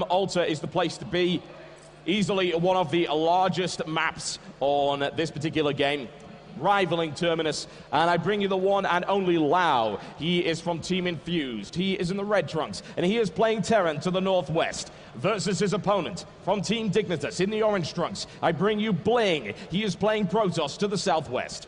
Altar is the place to be. Easily one of the largest maps on this particular game, rivaling Terminus. And I bring you the one and only Lau. He is from Team Infused. He is in the red trunks, and he is playing Terran to the northwest versus his opponent from Team Dignitas in the orange trunks. I bring you Bling. He is playing Protoss to the southwest.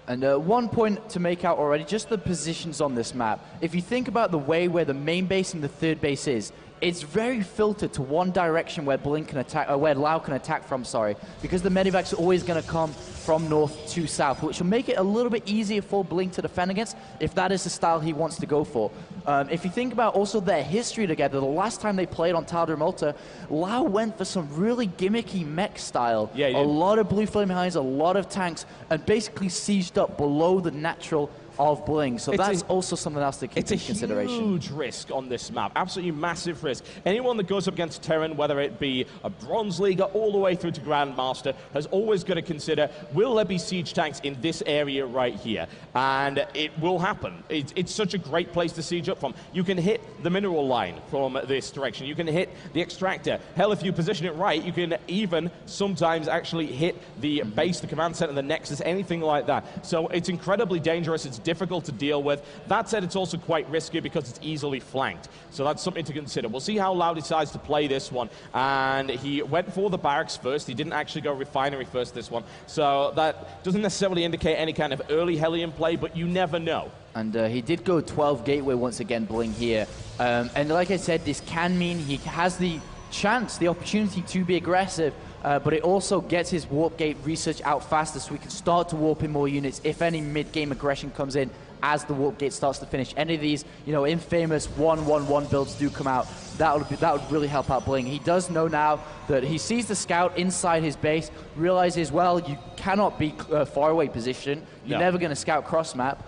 And 1 point to make out already, just the positions on this map. If you think about the way where the main base and the third base is, it's very filtered to one direction where Bling can attack, where Lau can attack from, sorry, because the medevac's are always going to come from north to south, which will make it a little bit easier for Bling to defend against if that is the style he wants to go for. If you think about also their history together, the last time they played on TotalBiscuit, Lau went for some really gimmicky mech style. Yeah, a lot of blue flame behinds, a lot of tanks, and basically sieged up below the natural of Bling, so that's also something else to keep in consideration. It's a huge risk on this map, absolutely massive risk. Anyone that goes up against Terran, whether it be a Bronze Leaguer all the way through to Grandmaster, has always got to consider, will there be siege tanks in this area right here? And it will happen. It's such a great place to siege up from. You can hit the mineral line from this direction. You can hit the extractor. Hell, if you position it right, you can even sometimes actually hit the base, the command center, the nexus, anything like that. So it's incredibly dangerous. It's difficult to deal with. That said, it's also quite risky because it's easily flanked. So that's something to consider. We'll see how Lau decides to play this one. And he went for the barracks first. He didn't actually go refinery first this one. So that doesn't necessarily indicate any kind of early Hellion play, but you never know. And he did go 12 gateway once again, Bling here. And like I said, this can mean he has the chance, the opportunity to be aggressive, but it also gets his warp gate research out faster so we can start to warp in more units if any mid-game aggression comes in as the warp gate starts to finish. Any of these, you know, infamous 1-1-1 builds do come out, that would really help out Bling. He does know now that he sees the scout inside his base, realizes, well, you cannot be far away position. You're never going to scout cross map.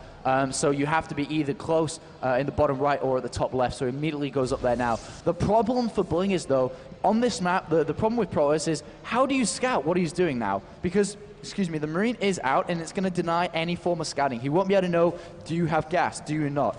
So you have to be either close in the bottom right or at the top left, so immediately goes up there now. The problem for Bling is, though, on this map, the problem with Protoss is, how do you scout what he's doing now? Because, excuse me, the Marine is out, and it's going to deny any form of scouting. He won't be able to know, do you have gas, do you not?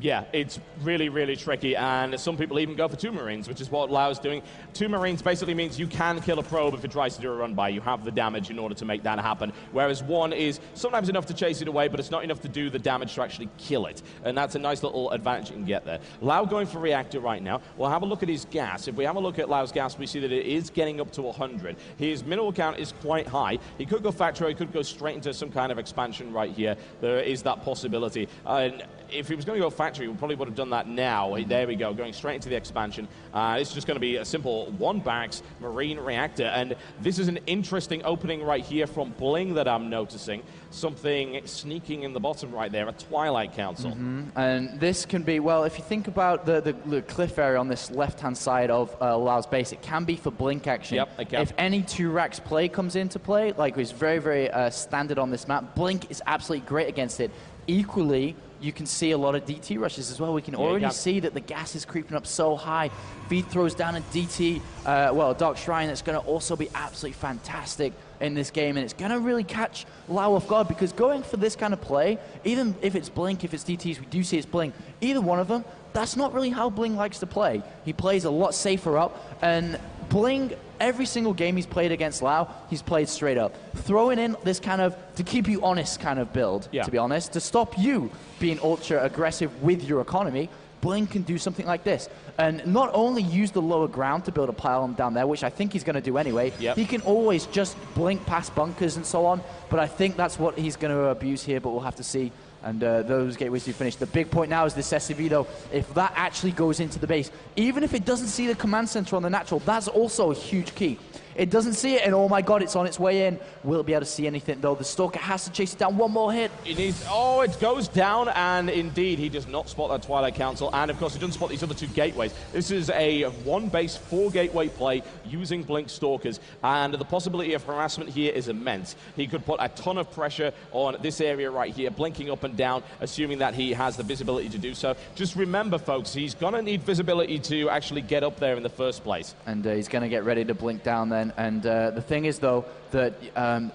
Yeah, it's really, really tricky, and some people even go for 2 Marines, which is what Lau's doing. 2 Marines basically means you can kill a probe if it tries to do a run-by. You have the damage in order to make that happen, whereas 1 is sometimes enough to chase it away, but it's not enough to do the damage to actually kill it, and that's a nice little advantage you can get there. Lau going for reactor right now. We'll have a look at his gas. If we have a look at Lau's gas, we see that it is getting up to 100. His mineral count is quite high. He could go factory, he could go straight into some kind of expansion right here. There is that possibility. And if he was going to go factory, we probably would have done that now. There we go, going straight into the expansion. It's just going to be a simple 1 barracks Marine reactor. And this is an interesting opening right here from Bling that I'm noticing. Something sneaking in the bottom right there, a Twilight Council. And this can be, well, if you think about the cliff area on this left-hand side of Lau's base, it can be for blink action. Yep, it can. If any 2 racks play comes into play, like it's very, very standard on this map, blink is absolutely great against it. Equally, you can see a lot of DT rushes as well. We can already see that the gas is creeping up so high. Feed throws down a DT, well, a Dark Shrine that's going to also be absolutely fantastic in this game, and it's going to really catch Lau off guard, because going for this kind of play, even if it's Blink, if it's DTs, we do see it's Bling, either one of them, that's not really how Bling likes to play. He plays a lot safer up, and Bling, every single game he's played against Lau, he's played straight up. Throwing in this kind of, to keep you honest kind of build, to be honest, to stop you being ultra aggressive with your economy, Bling can do something like this. And not only use the lower ground to build a pylon down there, which I think he's going to do anyway, he can always just blink past bunkers and so on, but I think that's what he's going to abuse here, but we'll have to see. And those gateways do finish. The big point now is the Decisive, though. If that actually goes into the base, even if it doesn't see the command center on the natural, that's also a huge key. It doesn't see it, and oh my god, it's on its way in. Will it be able to see anything, though? The Stalker has to chase it down. One more hit. It needs, oh, it goes down, and indeed, he does not spot that Twilight Council, and of course, he doesn't spot these other 2 gateways. This is a 1 base, 4 gateway play using Blink Stalkers, and the possibility of harassment here is immense. He could put a ton of pressure on this area right here, blinking up and jump down, assuming that he has the visibility to do so. Just remember, folks, he's going to need visibility to actually get up there in the first place. And he's going to get ready to blink down then. And the thing is, though, that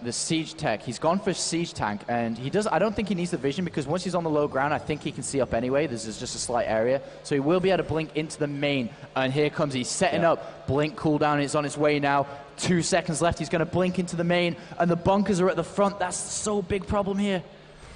the siege tech, he's gone for siege tank, and I don't think he needs the vision, because once he's on the low ground, I think he can see up anyway. This is just a slight area. So he will be able to blink into the main. And here comes, he's setting up. Blink cooldown is on its way now. 2 seconds left. He's going to blink into the main, and the bunkers are at the front. That's so big problem here.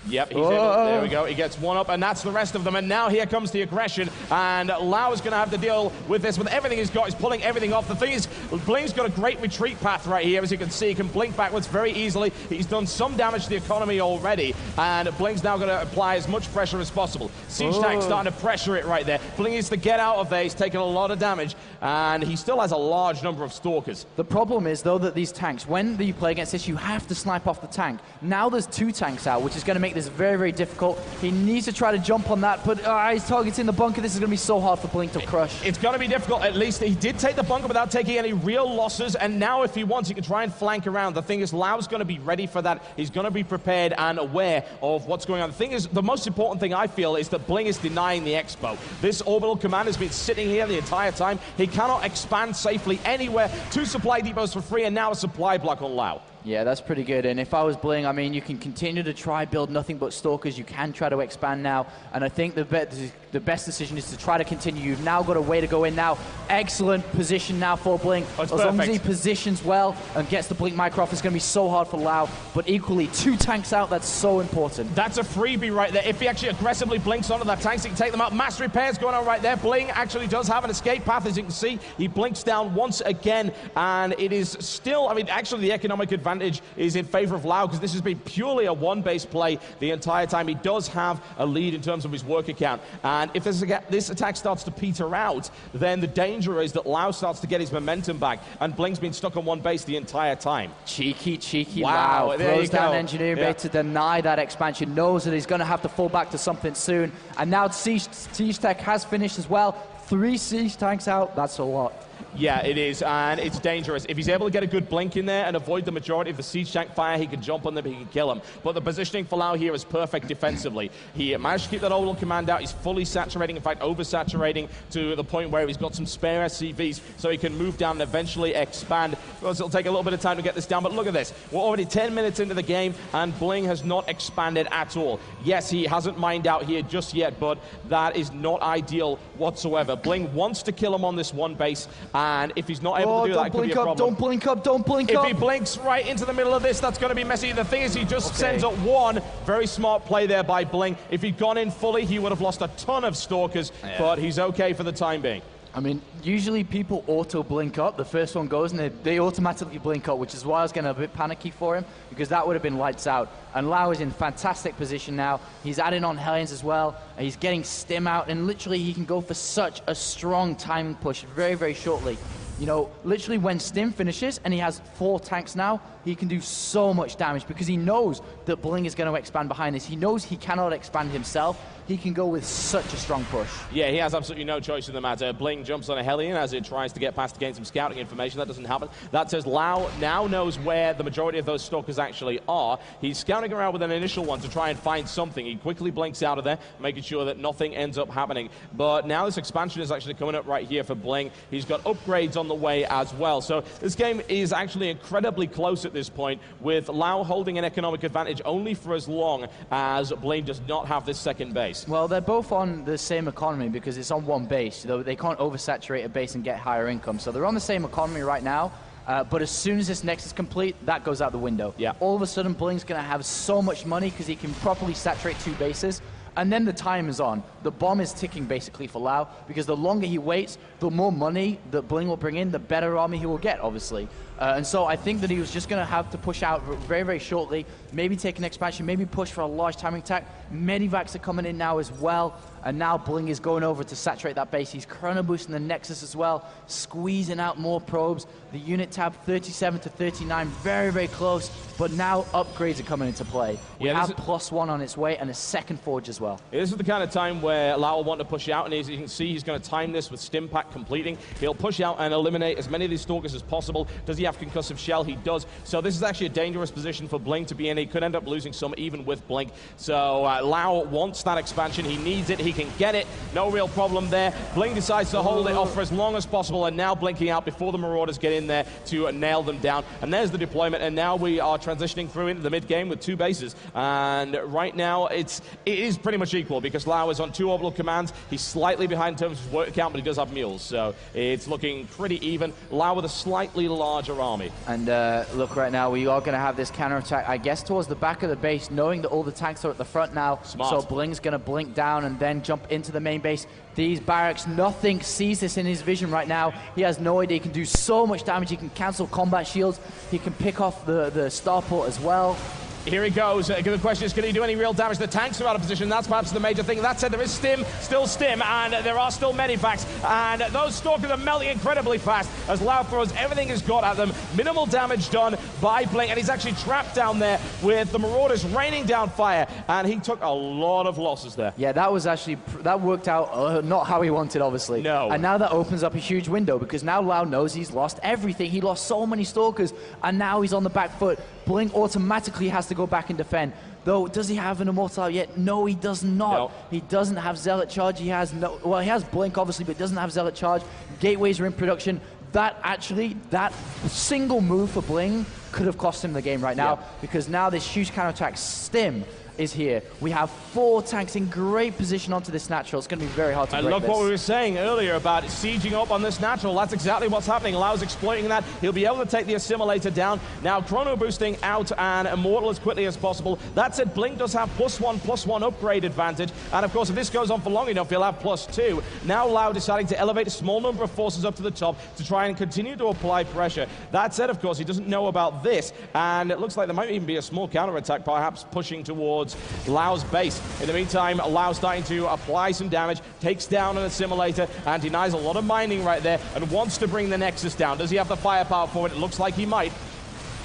Yep, he's there we go. He gets one up, and that's the rest of them. And now here comes the aggression, and Lau's going to have to deal with this with everything he's got. He's pulling everything off. The thing is, Bling's got a great retreat path right here. As you can see, he can blink backwards very easily. He's done some damage to the economy already, and Bling's now going to apply as much pressure as possible. Siege Tank's starting to pressure it right there. Bling needs to get out of there. He's taking a lot of damage, and he still has a large number of stalkers. The problem is, though, that these tanks, when you play against this, you have to snipe off the tank. Now there's 2 tanks out, which is going to make this very, very difficult. He needs to try to jump on that, but he's targeting the bunker. This is going to be so hard for Blink to crush. It's going to be difficult. At least he did take the bunker without taking any real losses, and now if he wants, he can try and flank around. The thing is, Lau's going to be ready for that. He's going to be prepared and aware of what's going on. The thing is, the most important thing I feel is that Bling is denying the expo. This orbital command has been sitting here the entire time. He cannot expand safely anywhere. 2 supply depots for free, and now a supply block on Lau. Yeah, that's pretty good. And if I was Bling, I mean, you can continue to try build nothing but stalkers. You can try to expand now. And I think the best decision is to try to continue. You've now got a way to go in now. Excellent position now for Bling. As long as he positions well and gets the Blink micro off, it's going to be so hard for Lau. But equally, 2 tanks out, that's so important. That's a freebie right there. If he actually aggressively blinks onto that tank, so he can take them out. Mass repairs going on right there. Bling actually does have an escape path, as you can see. He blinks down once again, and it is still, I mean, actually the economic advantage is in favor of Lau, because this has been purely a one-base play the entire time. He does have a lead in terms of his work account, and if this attack starts to peter out, then the danger is that Lau starts to get his momentum back, and Bling's been stuck on one base the entire time. Cheeky wow, Lau. Throws down engineering bay to deny that expansion, knows that he's going to have to fall back to something soon, and now Siege Tech has finished as well. 3 siege tanks out, that's a lot. Yeah, it is, and it's dangerous. If he's able to get a good blink in there and avoid the majority of the siege tank fire, he can jump on them, he can kill them. But the positioning for Lau here is perfect defensively. He managed to keep that orbital command out. He's fully saturating, in fact, oversaturating to the point where he's got some spare SCVs, so he can move down and eventually expand. Of course, it'll take a little bit of time to get this down, but look at this. We're already 10 minutes into the game, and Bling has not expanded at all. Yes, he hasn't mined out here just yet, but that is not ideal whatsoever. Bling wants to kill him on this one base, and if he's not able to do that, it could be a problem. Don't blink up, don't blink up. If he blinks right into the middle of this, that's going to be messy. The thing is, he just sends up 1. Very smart play there by Bling. If he'd gone in fully, he would have lost a ton of stalkers, but he's okay for the time being. I mean, usually people auto-blink up. The first one goes, and they automatically blink up, which is why I was getting a bit panicky for him, because that would have been lights out. And Lau is in fantastic position now. He's adding on Hellions as well. He's getting Stim out, and literally he can go for such a strong time push very, very shortly. You know, literally when Stim finishes and he has 4 tanks now, he can do so much damage because he knows that Bling is going to expand behind this. He knows he cannot expand himself. He can go with such a strong push. Yeah, he has absolutely no choice in the matter. Bling jumps on a Hellion as it tries to get past to gain some scouting information. That doesn't happen. That says Lau now knows where the majority of those stalkers actually are. He's scouting around with an initial one to try and find something. He quickly blinks out of there, making sure that nothing ends up happening. But now this expansion is actually coming up right here for Bling. He's got upgrades on the way as well. So this game is actually incredibly close at this point, with Lau holding an economic advantage only for as long as Bling does not have this second base. Well, they're both on the same economy because it's on one base. They can't oversaturate a base and get higher income. So they're on the same economy right now. But as soon as this next is complete, that goes out the window. Yeah. All of a sudden, Bling's going to have so much money because he can properly saturate 2 bases. And then the time is on. The bomb is ticking basically for Lau, because the longer he waits, the more money that Bling will bring in, the better army he will get, obviously. And so I think that he was just going to have to push out very, very shortly, maybe take an expansion, maybe push for a large timing attack. Medivacs are coming in now as well. And now Bling is going over to saturate that base. He's chrono boosting the Nexus as well, squeezing out more probes. The unit tab 37 to 39, very, very close. But now upgrades are coming into play. We have +1 on its way and a second forge as well. This is the kind of time where Lau will want to push out, and as you can see, he's going to time this with Stim Pack completing. He'll push out and eliminate as many of these Stalkers as possible. Does he have Concussive Shell? He does. So this is actually a dangerous position for Bling to be in. He could end up losing some even with Blink. So Lau wants that expansion. He needs it. He can get it. No real problem there. Bling decides to hold it off for as long as possible, and now blinking out before the Marauders get in there to nail them down. And there's the deployment, and now we are transitioning through into the mid-game with 2 bases. And right now, it is pretty much equal because Lau is on 2 orbital commands. He's slightly behind in terms of work count, but he does have mules. So it's looking pretty even. Lau with a slightly larger army. And look, right now, we are going to have this counterattack, I guess, towards the back of the base, knowing that all the tanks are at the front now. Smart. So Bling's going to blink down and then jump into the main base. These barracks, nothing sees this in his vision right now. He has no idea. He can do so much damage. He can cancel combat shields. He can pick off the starport as well. Here he goes. The question is, can he do any real damage? The tanks are out of position. That's perhaps the major thing. That said, there is still Stim, and there are still Medivacs. And those Stalkers are melting incredibly fast as Lau throws everything he's got at them. Minimal damage done by Bling, and he's actually trapped down there with the Marauders raining down fire. And he took a lot of losses there. Yeah, that was actually, that worked out not how he wanted, obviously. No. And now that opens up a huge window because now Lau knows he's lost everything. He lost so many Stalkers, and now he's on the back foot. Bling automatically has to go back and defend. Though, does he have an Immortal out yet? No, he does not. No. He doesn't have Zealot Charge. He has no, well, he has Blink, obviously, but doesn't have Zealot Charge. Gateways are in production. That single move for Bling could have cost him the game right now because now this huge counterattack Stim is here. We have 4 tanks in great position onto this natural. It's going to be very hard to break look this. what we were saying earlier about sieging up on this natural. That's exactly what's happening. Lau's exploiting that. He'll be able to take the assimilator down. Now chrono boosting out and immortal as quickly as possible. That said, Blink does have +1/+1 upgrade advantage. And of course, if this goes on for long enough, he'll have +2. Now Lau deciding to elevate a small number of forces up to the top to try and continue to apply pressure. That said, of course, he doesn't know about this. And it looks like there might even be a small counterattack, perhaps pushing towards Lau's base. In the meantime, Lau starting to apply some damage, takes down an assimilator, and denies a lot of mining right there, and wants to bring the Nexus down. Does he have the firepower for it? It looks like he might.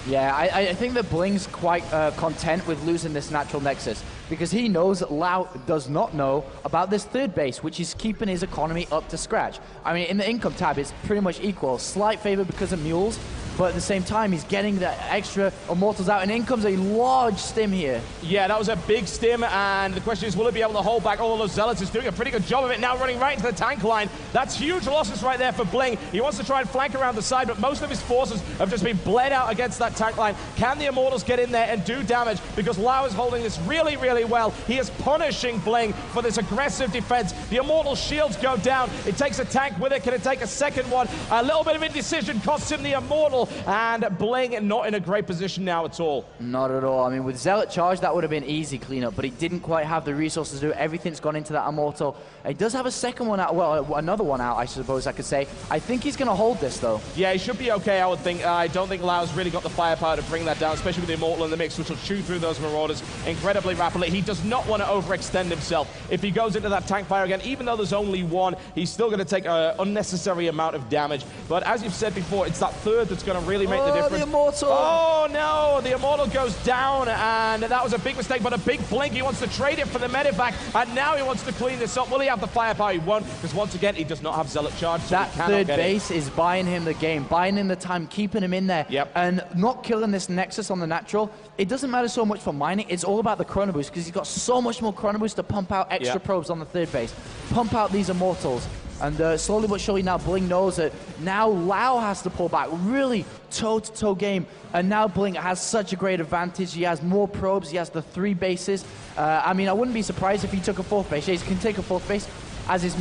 Yeah, I think that Bling's quite content with losing this natural Nexus because he knows that Lau does not know about this 3rd base, which is keeping his economy up to scratch. I mean, in the income tab, it's pretty much equal. Slight favor because of mules, but at the same time, he's getting the extra Immortals out, and in comes a large Stim here. Yeah, that was a big Stim, and the question is, will it be able to hold back all of those Zealots? Is doing a pretty good job of it now, running right into the tank line. That's huge losses right there for Bling. He wants to try and flank around the side, but most of his forces have just been bled out against that tank line. Can the Immortals get in there and do damage? Because Lau is holding this really, really well. He is punishing Bling for this aggressive defense. The Immortal shields go down. It takes a tank with it. Can it take a second one? A little bit of indecision costs him the Immortal. And Bling not in a great position now at all. Not at all. I mean, with Zealot Charge, that would have been easy cleanup, but he didn't quite have the resources to do it. Everything's gone into that Immortal. He does have a second one out, well, another one out, I suppose I could say. I think he's going to hold this, though. Yeah, he should be okay, I would think. I don't think Lau's really got the firepower to bring that down, especially with the Immortal in the mix, which will chew through those Marauders incredibly rapidly. He does not want to overextend himself. If he goes into that tank fire again, even though there's only one, he's still going to take an unnecessary amount of damage. But as you've said before, it's that 3rd that's going to really make the difference. The Immortal! Oh, no! The Immortal goes down, and that was a big mistake, but a big Blink. He wants to trade it for the Medivac, and now he wants to clean this up. Will he have the firepower? He won't, because once again, he does not have Zealot Charge, so that 3rd base is buying him the game, buying him the time, keeping him in there, and not killing this Nexus on the natural. It doesn't matter so much for mining. It's all about the chrono boost, because he's got so much more chrono boost to pump out extra probes on the 3rd base, pump out these Immortals. And slowly but surely now Bling knows that now Lau has to pull back, really toe-to-toe game. And now Bling has such a great advantage. He has more probes, he has the 3 bases. I mean, I wouldn't be surprised if he took a 4th base. Yeah, he can take a 4th base as his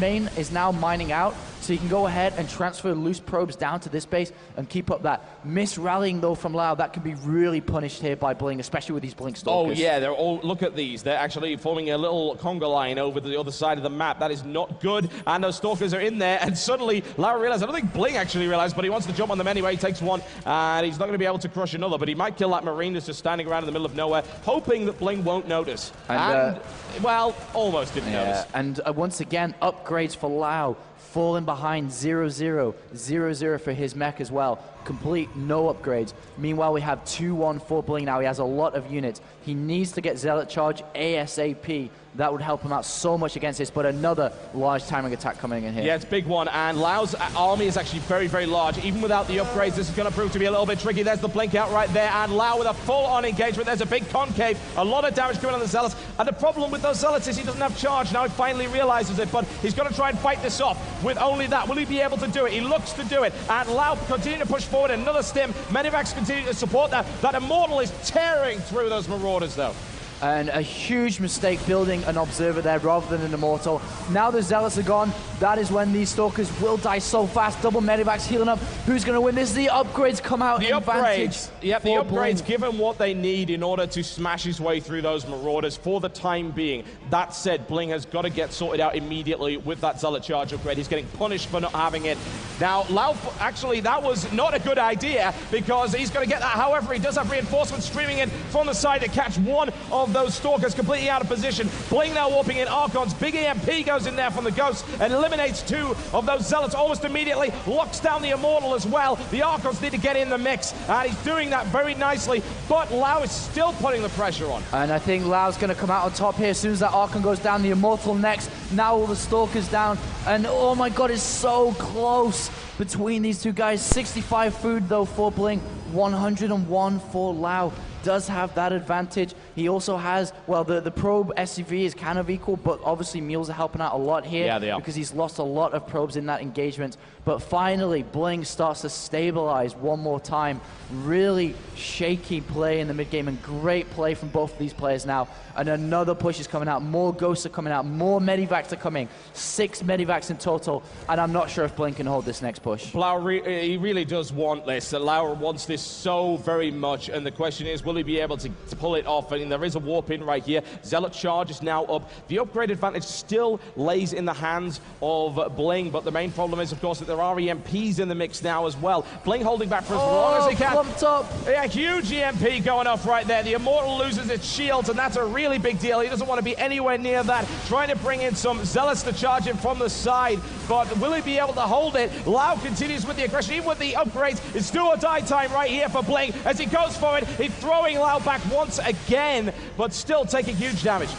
main is now mining out. So he can go ahead and transfer loose probes down to this base and keep up that. Miss-rallying, though, from Lau, that can be really punished here by Bling, especially with these Blink Stalkers. Oh, yeah, they're all, look at these. They're actually forming a little conga line over the other side of the map. That is not good, and those Stalkers are in there, and suddenly Lau realized, I don't think Bling actually realized, but he wants to jump on them anyway. He takes one, and he's not going to be able to crush another, but he might kill that Marine that's just standing around in the middle of nowhere, hoping that Bling won't notice. And well, almost didn't notice. And once again, upgrades for Lau. Falling behind 0-0, 0-0 for his mech as well. Complete no upgrades. Meanwhile, we have 2-1 for Bling now. He has a lot of units. He needs to get Zealot Charge ASAP. That would help him out so much against this, but another large timing attack coming in here. Yeah, it's a big one, and Lau's army is actually very, very large. Even without the upgrades, this is going to prove to be a little bit tricky. There's the blink out right there, and Lau with a full-on engagement. There's a big concave, a lot of damage coming on the Zealots, and the problem with those Zealots is he doesn't have charge. Now he finally realizes it, but he's going to try and fight this off with only that. Will he be able to do it? He looks to do it, and Lau continue to push forward. Another stim. Medivacs continue to support that. That Immortal is tearing through those Marauders, though. And a huge mistake building an Observer there rather than an Immortal. Now the Zealots are gone. That is when these Stalkers will die so fast. Double Medivacs healing up. Who's going to win this? The upgrades come out. The upgrades. Yep, the upgrades give him what they need in order to smash his way through those Marauders for the time being. That said, Bling has got to get sorted out immediately with that Zealot Charge upgrade. He's getting punished for not having it. Now, Lau, actually, that was not a good idea because he's going to get that. However, he does have reinforcements streaming in from the side to catch one of those Stalkers completely out of position. Bling now warping in Archons. Big EMP goes in there from the Ghost and eliminates two of those Zealots almost immediately. Locks down the Immortal as well. The Archons need to get in the mix, and he's doing that very nicely, but Lau is still putting the pressure on. And I think Lau's going to come out on top here as soon as that Archon goes down. The Immortal next. Now all the Stalkers down, and oh my god, it's so close between these two guys. 65 food though for Bling, 101 for Lau. Does have that advantage. He also has, well, the probe SCV is kind of equal, but obviously mules are helping out a lot here. Yeah, they are. Because he's lost a lot of probes in that engagement. But finally, Bling starts to stabilize one more time. Really shaky play in the mid game and great play from both of these players now. And another push is coming out. More Ghosts are coming out. More Medivacs are coming. 6 Medivacs in total. And I'm not sure if Bling can hold this next push. Lau, he really does want this. Lau wants this so very much. And the question is, will he be able to pull it off? I mean, there is a warp in right here. Zealot Charge is now up. The upgrade advantage still lays in the hands of Bling, but the main problem is, of course, that there are EMPs in the mix now as well. Bling holding back for as long as he can. Up. Yeah, huge EMP going off right there. The Immortal loses its shields, and that's a really big deal. He doesn't want to be anywhere near that. Trying to bring in some Zealots to charge him from the side, but will he be able to hold it? Lau continues with the aggression, even with the upgrades. It's do or die time right here for Bling. As he goes for it, he's throwing Lau back once again, but still taking huge damage.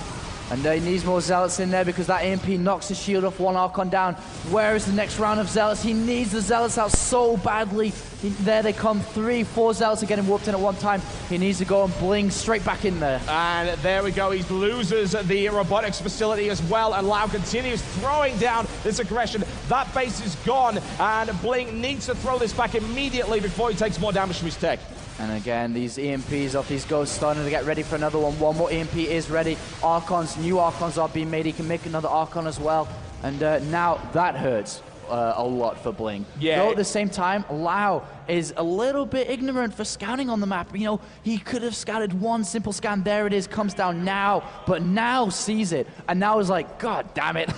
And he needs more Zealots in there because that EMP knocks his shield off one Archon down. Where is the next round of Zealots? He needs the Zealots out so badly. There they come. 3, 4 Zealots are getting warped in at one time. He needs to go and Bling straight back in there. And there we go. He loses the robotics facility as well. And Lau continues throwing down this aggression. That base is gone. And Bling needs to throw this back immediately before he takes more damage from his tech. And again, these EMPs off these Ghosts starting to get ready for another one. One more EMP is ready. Archons, new Archons are being made. He can make another Archon as well. And now that hurts a lot for Bling. Yeah. Though at the same time, Lau is a little bit ignorant for scouting on the map. You know, he could have scouted one simple scan. There it is, comes down now, but now sees it. And now is like, God damn it.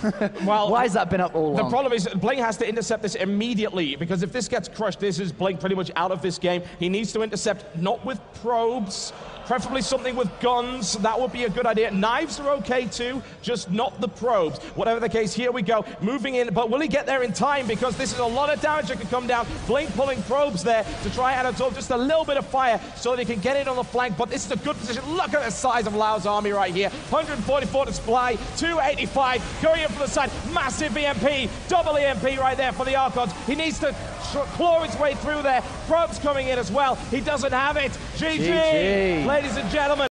Well, why has that been up all along? The problem is Bling has to intercept this immediately, because if this gets crushed, this is Bling pretty much out of this game. He needs to intercept, not with probes, preferably something with guns. That would be a good idea. Knives are okay too, just not the probes. Whatever the case, here we go. Moving in, but will he get there in time? Because this is a lot of damage that could come down. Bling pulling probes there to try and absorb just a little bit of fire so that he can get it on the flank, but this is a good position. Look at the size of Lau's army right here. 144 to supply, 285 going in from the side. Massive EMP, double EMP right there for the Archons. He needs to claw his way through there. Probes coming in as well. He doesn't have it. GG. Ladies and gentlemen.